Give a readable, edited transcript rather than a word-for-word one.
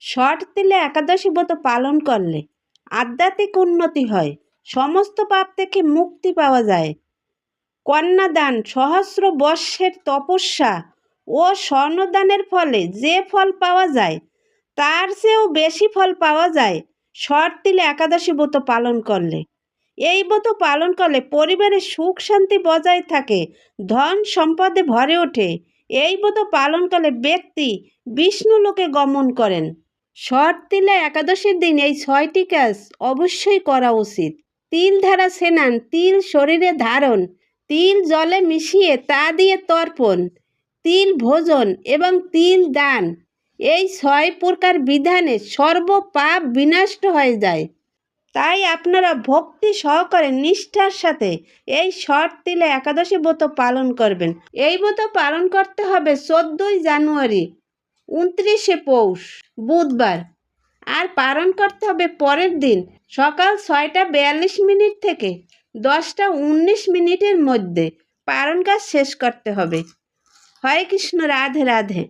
Shot তিলে একাদশী ব্রত পালন করলে আধ্যাত্মিক উন্নতি হয়, সমস্ত পাপ থেকে মুক্তি পাওয়া যায়। কন্যাদান, সহস্র বর্ষের তপস্যা ও স্বর্ণদানের ফলে যে ফল পাওয়া যায় তার চেয়েও বেশি ফল পাওয়া যায় শট তিলে একাদশী ব্রত পালন করলে। এই ব্রত পালন করলে পরিবারে সুখ শান্তি বজায় থাকে, ধন সম্পদে ভরে ওঠে। এই ব্রত পালন করলে ব্যক্তি বিষ্ণু লোকে গমন করেন। শট তিলে একাদশীর দিন এই 6টি কাজ অবশ্যই করা উচিত। তিল ধারা স্নান, তিল শরীরে ধারণ, তিল জলে মিশিয়ে তা দিয়ে তর্পণ, তিল ভোজন এবং তিল দান। এই 6 প্রকার বিধানে সর্ব পাপ বিনষ্ট হয়ে যায়। তাই আপনারা ভক্তি সহকারে নিষ্ঠার সাথে এই শট তিলে একাদশী ব্রত পালন করবেন। এই ব্রত পালন করতে হবে 14ই জানুয়ারি, 29শে পৌষ বুধবার, আর পালন করতে হবে পরের দিন সকাল 6টা 42 থেকে 10টা 19 মিনিটের মধ্যে পালন কাজ শেষ করতে হবে। হরে কৃষ্ণ, রাধে রাধে।